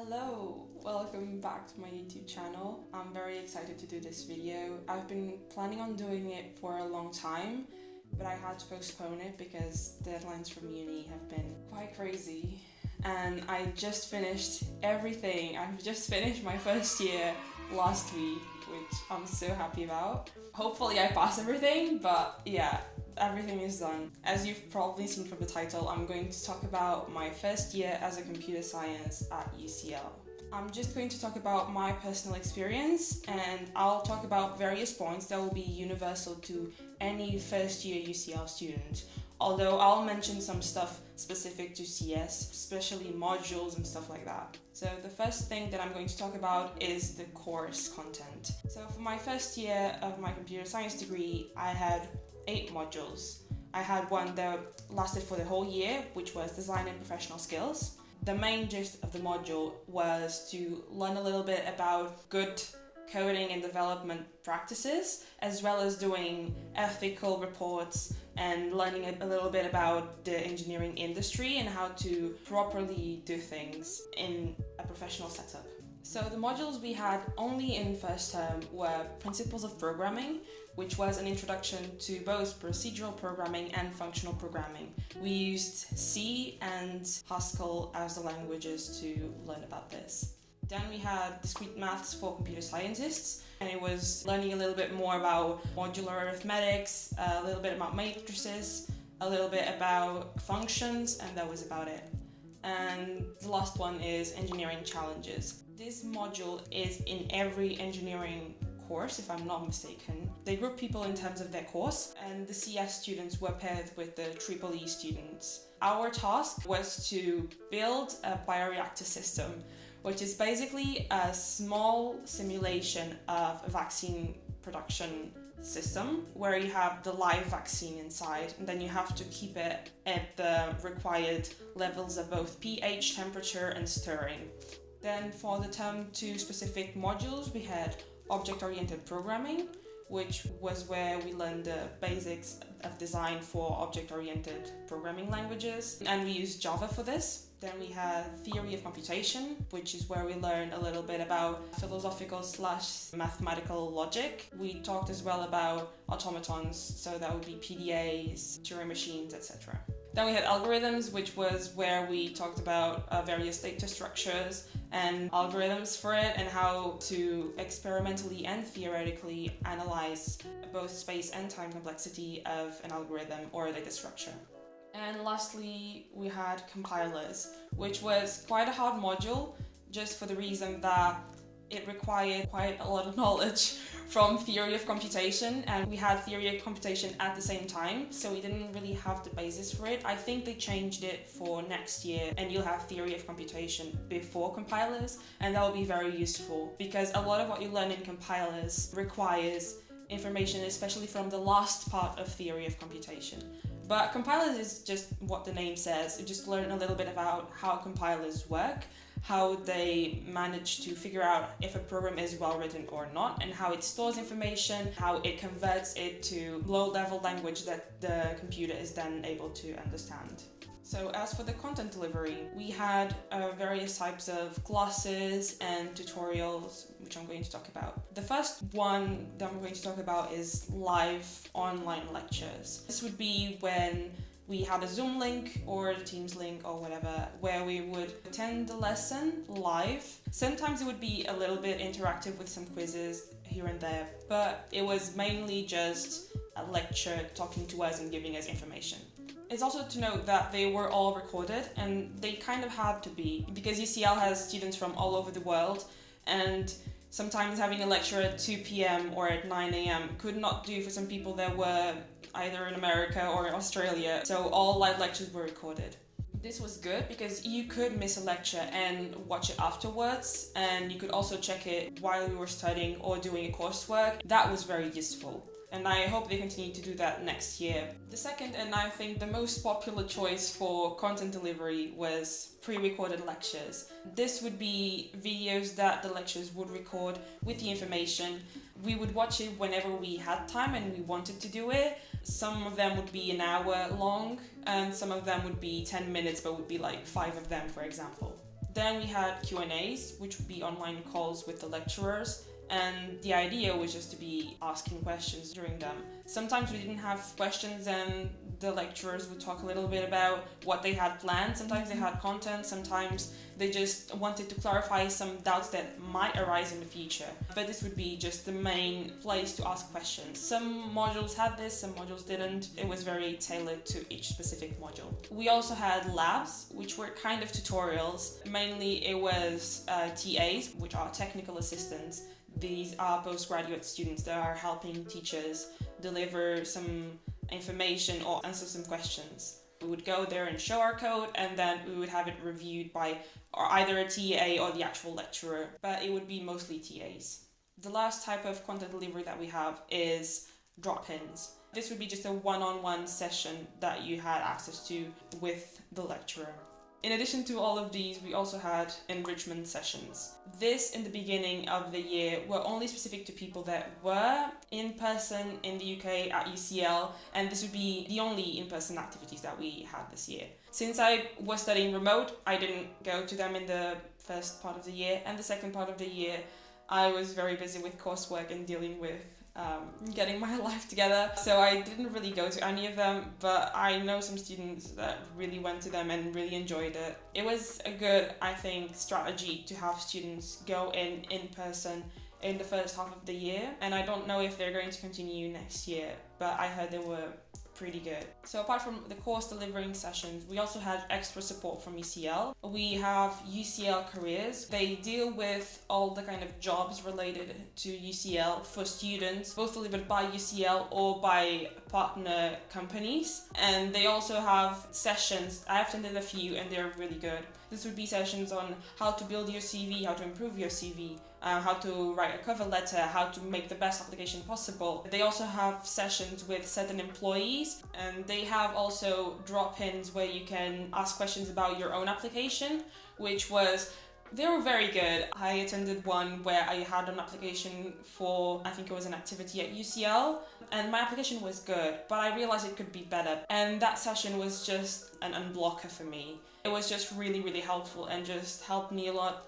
Hello, welcome back to my YouTube channel. I'm very excited to do this video. I've been planning on doing it for a long time, but I had to postpone it because deadlines from uni have been quite crazy. And I just finished everything. I've just finished my first year last week, which I'm so happy about. Hopefully I pass everything, but yeah, everything is done. As you've probably seen from the title, I'm going to talk about my first year as a computer science at UCL. I'm just going to talk about my personal experience, and I'll talk about various points that will be universal to any first year UCL student. Although I'll mention some stuff specific to CS, especially modules and stuff like that. So the first thing that I'm going to talk about is the course content. So for my first year of my computer science degree, I had 8 modules. I had one that lasted for the whole year, which was design and professional skills. The main gist of the module was to learn a little bit about good coding and development practices, as well as doing ethical reports and learning a little bit about the engineering industry and how to properly do things in a professional setup. So the modules we had only in first term were Principles of Programming, which was an introduction to both procedural programming and functional programming. We used C and Haskell as the languages to learn about this. Then we had discrete maths for computer scientists, and it was learning a little bit more about modular arithmetics, a little bit about matrices, a little bit about functions, and that was about it. And the last one is engineering challenges. This module is in every engineering course, if I'm not mistaken. They group people in terms of their course, and the CS students were paired with the EEE students. Our task was to build a bioreactor system, which is basically a small simulation of a vaccine production system where you have the live vaccine inside, and then you have to keep it at the required levels of both pH, temperature, and stirring. Then for the term 2 specific modules, we had object-oriented programming, which was where we learned the basics of design for object-oriented programming languages, and we used Java for this. Then we had theory of computation, which is where we learned a little bit about philosophical/mathematical logic. We talked as well about automatons, so that would be PDAs, Turing machines, etc. Then we had algorithms, which was where we talked about various data structures and algorithms for it, and how to experimentally and theoretically analyze both space and time complexity of an algorithm or a data structure. And lastly, we had compilers, which was quite a hard module, just for the reason that it required quite a lot of knowledge from theory of computation, and we had theory of computation at the same time, so we didn't really have the basis for it. I think they changed it for next year, and you'll have theory of computation before compilers, and that will be very useful, because a lot of what you learn in compilers requires information, especially from the last part of theory of computation. But compilers is just what the name says. You just learn a little bit about how compilers work, how they manage to figure out if a program is well written or not, and how it stores information, how it converts it to low-level language that the computer is then able to understand. So as for the content delivery, we had various types of classes and tutorials, which I'm going to talk about. The first one that I'm going to talk about is live online lectures. This would be when we had a Zoom link or a Teams link or whatever, where we would attend the lesson live. Sometimes it would be a little bit interactive with some quizzes here and there, but it was mainly just a lecture talking to us and giving us information. It's also to note that they were all recorded, and they kind of had to be, because UCL has students from all over the world, and sometimes having a lecture at 2 p.m. or at 9 a.m. could not do for some people that were either in America or Australia, so all live lectures were recorded. This was good because you could miss a lecture and watch it afterwards, and you could also check it while you were studying or doing a coursework. That was very useful, and I hope they continue to do that next year. The second, and I think the most popular choice for content delivery, was pre-recorded lectures. This would be videos that the lecturers would record with the information. We would watch it whenever we had time and we wanted to do it. Some of them would be an hour long, and some of them would be 10 minutes, but would be like 5 of them, for example. Then we had Q&As, which would be online calls with the lecturers. And the idea was just to be asking questions during them. Sometimes we didn't have questions and the lecturers would talk a little bit about what they had planned. Sometimes they had content, sometimes they just wanted to clarify some doubts that might arise in the future. But this would be just the main place to ask questions. Some modules had this, some modules didn't. It was very tailored to each specific module. We also had labs, which were kind of tutorials. Mainly it was TAs, which are technical assistants. These are postgraduate students that are helping teachers deliver some information or answer some questions. We would go there and show our code, and then we would have it reviewed by either a TA or the actual lecturer, but it would be mostly TAs. The last type of content delivery that we have is drop-ins. This would be just a one-on-one session that you had access to with the lecturer. In addition to all of these, we also had enrichment sessions. This, in the beginning of the year, were only specific to people that were in person in the UK at UCL, and this would be the only in-person activities that we had this year. Since I was studying remote, I didn't go to them in the first part of the year, and the second part of the year, I was very busy with coursework and dealing with getting my life together. So I didn't really go to any of them, but I know some students that really went to them and really enjoyed it. It was a good, I think, strategy to have students go in person in the first half of the year. And I don't know if they're going to continue next year, but I heard they were pretty good. So apart from the course delivering sessions, we also had extra support from UCL. We have UCL careers. They deal with all the kind of jobs related to UCL for students, both delivered by UCL or by partner companies. And they also have sessions. I have attended a few and they're really good. This would be sessions on how to build your CV, how to improve your CV, how to write a cover letter, how to make the best application possible. They also have sessions with certain employees, and they have also drop-ins where you can ask questions about your own application, they were very good. I attended one where I had an application for, I think it was an activity at UCL, and my application was good, but I realized it could be better. And that session was just an unblocker for me. It was just really, really helpful and just helped me a lot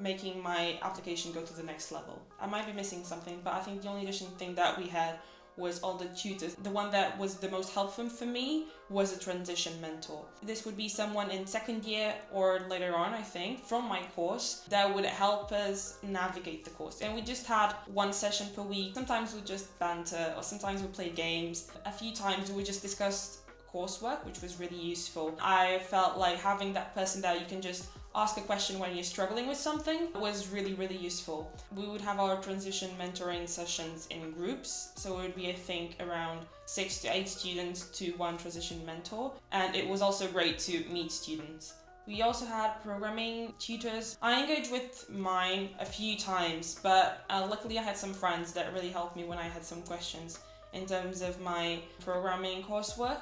making my application go to the next level. I might be missing something, but I think the only additional thing that we had was all the tutors. The one that was the most helpful for me was a transition mentor. This would be someone in second year or later on, I think, from my course that would help us navigate the course. And we just had one session per week. Sometimes we just banter, or sometimes we play games. A few times we just discussed coursework, which was really useful. I felt like having that person that you can just ask a question when you're struggling with something was really, really useful. We would have our transition mentoring sessions in groups. So it would be, I think, around 6 to 8 students to one transition mentor. And it was also great to meet students. We also had programming tutors. I engaged with mine a few times, but luckily I had some friends that really helped me when I had some questions in terms of my programming coursework.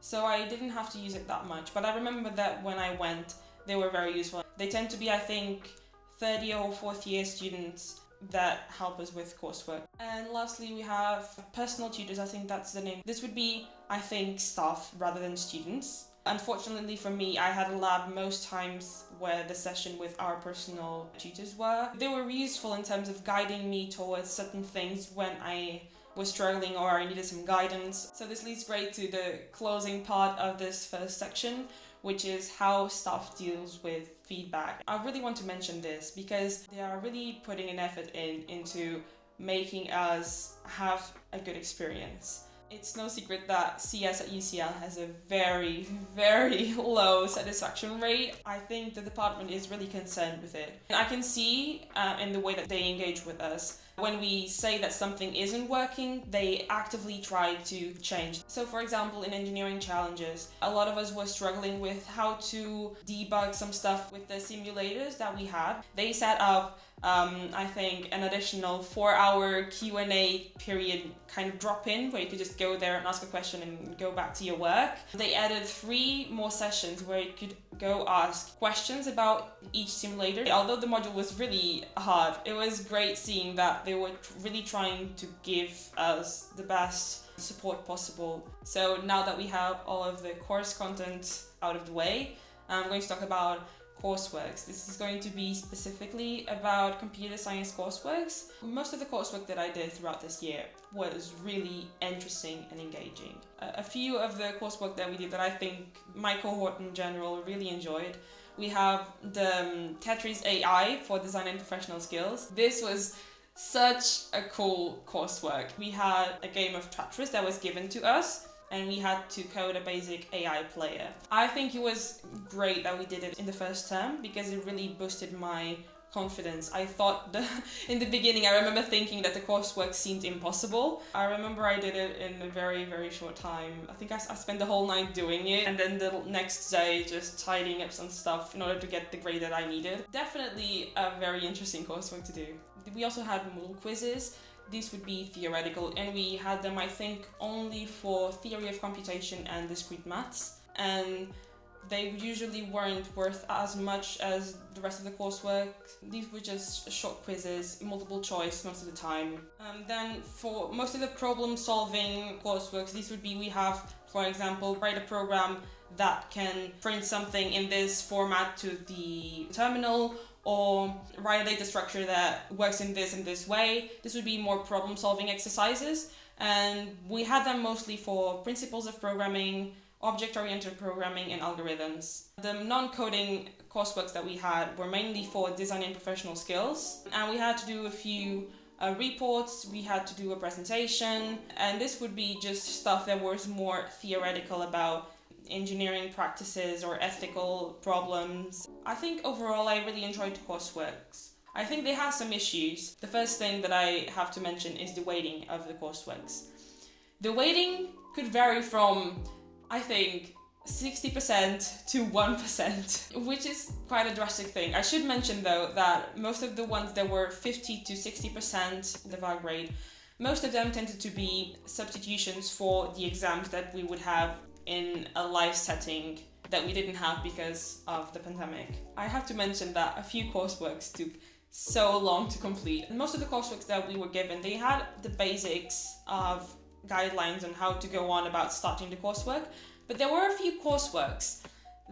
So I didn't have to use it that much. But I remember that when I went, they were very useful. They tend to be, I think, third year or fourth year students that help us with coursework. And lastly, we have personal tutors. I think that's the name. This would be, I think, staff rather than students. Unfortunately for me, I had a lab most times where the session with our personal tutors were. They were useful in terms of guiding me towards certain things when I was struggling or I needed some guidance. So this leads great to the closing part of this first section, which is how staff deals with feedback. I really want to mention this because they are really putting an effort into making us have a good experience. It's no secret that CS at UCL has a very, very low satisfaction rate. I think the department is really concerned with it. And I can see in the way that they engage with us. When we say that something isn't working, they actively try to change. So for example, in engineering challenges, a lot of us were struggling with how to debug some stuff with the simulators that we had. They set up I think an additional 4-hour Q&A period kind of drop-in where you could just go there and ask a question and go back to your work. They added 3 more sessions where you could go ask questions about each simulator. Although the module was really hard, it was great seeing that they were really trying to give us the best support possible. So now that we have all of the course content out of the way, I'm going to talk about Courseworks. This is going to be specifically about computer science courseworks. Most of the coursework that I did throughout this year was really interesting and engaging. A few of the coursework that we did that I think my cohort in general really enjoyed. We have the Tetris AI for design and professional skills. This was such a cool coursework. We had a game of Tetris that was given to us, and we had to code a basic AI player. I think it was great that we did it in the first term because it really boosted my confidence. I thought in the beginning, I remember thinking that the coursework seemed impossible. I remember I did it in a very, very short time. I think I spent the whole night doing it, and then the next day just tidying up some stuff in order to get the grade that I needed. Definitely a very interesting coursework to do. We also had Moodle quizzes. These would be theoretical, and we had them, I think, only for theory of computation and discrete maths. And they usually weren't worth as much as the rest of the coursework. These were just short quizzes, multiple choice most of the time. Then for most of the problem-solving courseworks, these would be, we have, for example, write a program that can print something in this format to the terminal, or write a data structure that works in this way. This would be more problem-solving exercises, and we had them mostly for principles of programming, object-oriented programming, and algorithms. The non-coding courseworks that we had were mainly for design and professional skills, and we had to do a few reports, we had to do a presentation, and this would be just stuff that was more theoretical about engineering practices or ethical problems. I think overall I really enjoyed courseworks. I think they have some issues. The first thing that I have to mention is the weighting of the courseworks. The weighting could vary from, I think, 60% to 1%, which is quite a drastic thing. I should mention though that most of the ones that were 50 to 60% of our grade, most of them tended to be substitutions for the exams that we would have in a live setting that we didn't have because of the pandemic. I have to mention that a few courseworks took so long to complete. And most of the courseworks that we were given, they had the basics of guidelines on how to go on about starting the coursework, but there were a few courseworks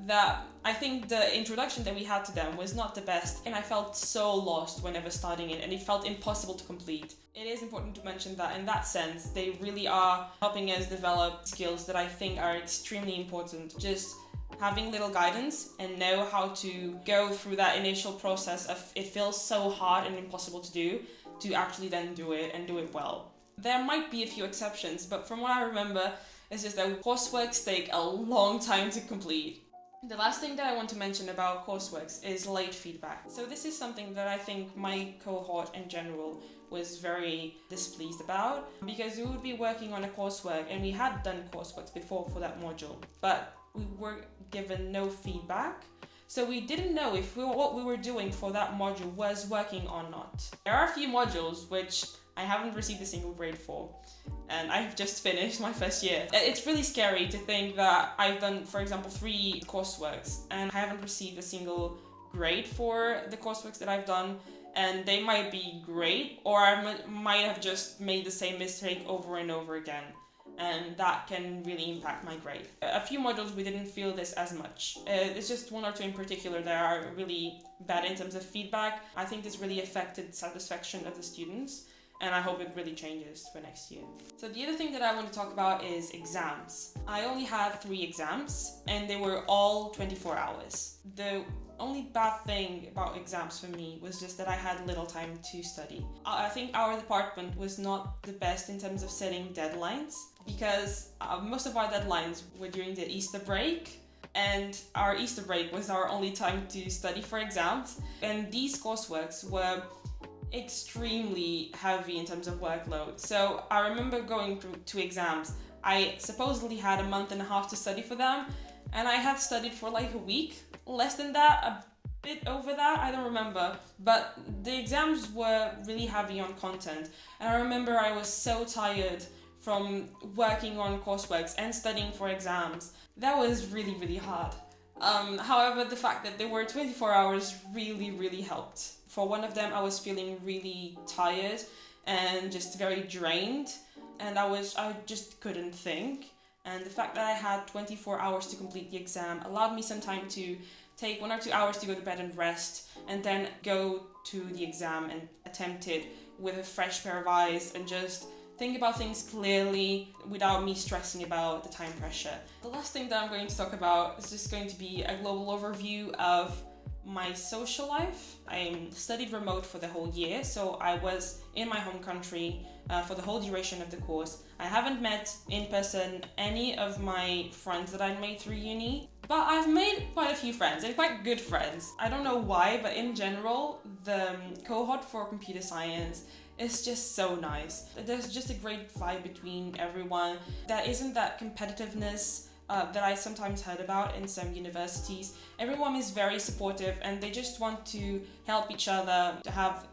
that I think the introduction that we had to them was not the best, and I felt so lost whenever starting it, and it felt impossible to complete. It is important to mention that in that sense, they really are helping us develop skills that I think are extremely important. Just having little guidance and know how to go through that initial process of it feels so hard and impossible to do, to actually then do it and do it well. There might be a few exceptions, but from what I remember, it's just that courseworks take a long time to complete. The last thing that I want to mention about courseworks is late feedback. So this is something that I think my cohort in general was very displeased about, because we would be working on a coursework and we had done courseworks before for that module, but we were given no feedback. So we didn't know if what we were doing for that module was working or not. There are a few modules which I haven't received a single grade for, and I've just finished my first year. It's really scary to think that I've done, for example, 3 courseworks and I haven't received a single grade for the courseworks that I've done, and they might be great, or I might have just made the same mistake over and over again, and that can really impact my grade. A few modules we didn't feel this as much. It's just 1 or 2 in particular that are really bad in terms of feedback. I think this really affected satisfaction of the students, and I hope it really changes for next year. So the other thing that I want to talk about is exams. I only had 3 exams, and they were all 24 hours. The only bad thing about exams for me was just that I had little time to study. I think our department was not the best in terms of setting deadlines, because most of our deadlines were during the Easter break, and our Easter break was our only time to study for exams. And these courseworks were extremely heavy in terms of workload. So I remember going through 2 exams. I supposedly had a month and a half to study for them, and I had studied for like a week, less than that, a bit over that, I don't remember. But the exams were really heavy on content, and I remember I was so tired from working on courseworks and studying for exams. That was really, really hard. However, the fact that they were 24 hours really helped. For one of them, I was feeling really tired and just very drained, and I just couldn't think. And the fact that I had 24 hours to complete the exam allowed me some time to take 1 or 2 hours to go to bed and rest, and then go to the exam and attempt it with a fresh pair of eyes and just think about things clearly without me stressing about the time pressure. The last thing that I'm going to talk about is just going to be a global overview of my social life. I studied remote for the whole year, so I was in my home country for the whole duration of the course. I haven't met in person any of my friends that I made through uni, but I've made quite a few friends, and quite good friends. I don't know why, but in general, the cohort for computer science is just so nice. There's just a great vibe between everyone. There isn't that competitiveness that I sometimes heard about in some universities. Everyone is very supportive and they just want to help each other to have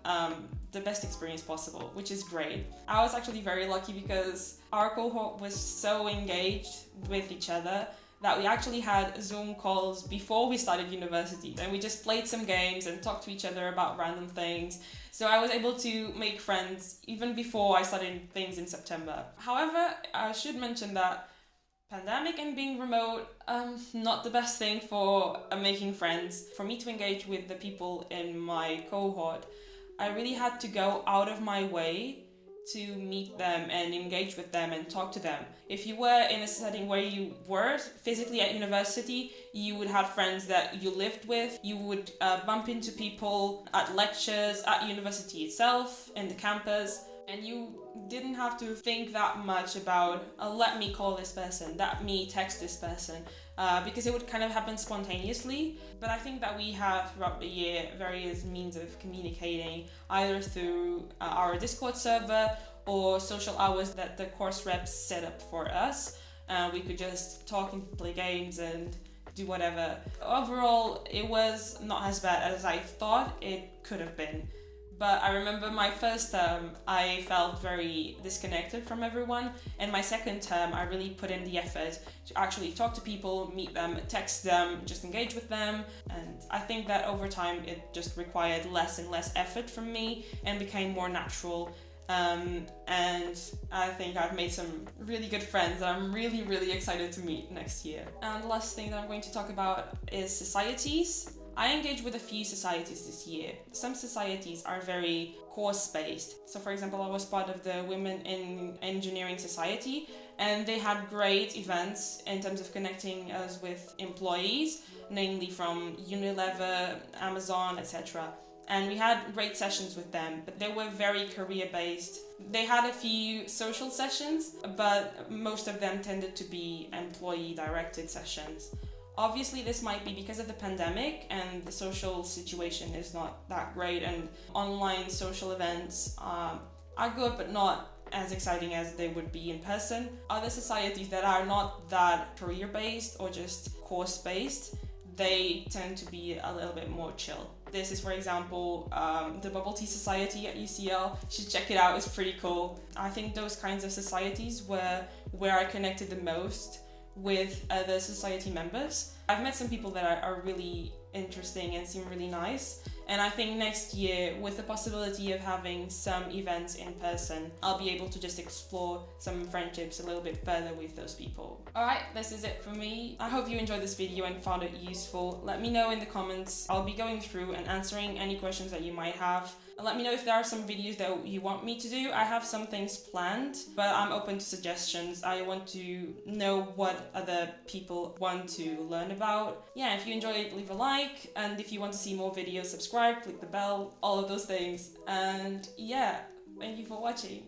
the best experience possible, which is great. I was actually very lucky because our cohort was so engaged with each other that we actually had Zoom calls before we started university, and we just played some games and talked to each other about random things. So I was able to make friends even before I started things in September. However, I should mention that pandemic and being remote, not the best thing for making friends. For me to engage with the people in my cohort, I really had to go out of my way to meet them and engage with them and talk to them. If you were in a setting where you were physically at university, you would have friends that you lived with, you would bump into people at lectures, at university itself, in the campus, and you didn't have to think that much about, let me call this person, let me text this person, because it would kind of happen spontaneously. But I think that we have throughout the year various means of communicating, either through our Discord server or social hours that the course reps set up for us. We could just talk and play games and do whatever. Overall, it was not as bad as I thought it could have been. But I remember my first term, I felt very disconnected from everyone. And my second term, I really put in the effort to actually talk to people, meet them, text them, just engage with them. And I think that over time, it just required less and less effort from me and became more natural. And I think I've made some really good friends that I'm really, really excited to meet next year. And the last thing that I'm going to talk about is societies. I engaged with a few societies this year. Some societies are very course-based. So for example, I was part of the Women in Engineering Society, and they had great events in terms of connecting us with employees, namely from Unilever, Amazon, etc. And we had great sessions with them, but they were very career-based. They had a few social sessions, but most of them tended to be employee-directed sessions. Obviously, this might be because of the pandemic and the social situation is not that great, and online social events are good but not as exciting as they would be in person. Other societies that are not that career-based or just course-based, they tend to be a little bit more chill. This is, for example, the Bubble Tea Society at UCL. You should check it out, it's pretty cool. I think those kinds of societies were where I connected the most with other society members. I've met some people that are really interesting and seem really nice, and I think next year, with the possibility of having some events in person, I'll be able to just explore some friendships a little bit further with those people. Alright, this is it for me. I hope you enjoyed this video and found it useful. Let me know in the comments. I'll be going through and answering any questions that you might have. Let me know if there are some videos that you want me to do. I have some things planned, but I'm open to suggestions. I want to know what other people want to learn about. Yeah, if you enjoyed it, leave a like, and if you want to see more videos, subscribe, click the bell, all of those things. And yeah, thank you for watching.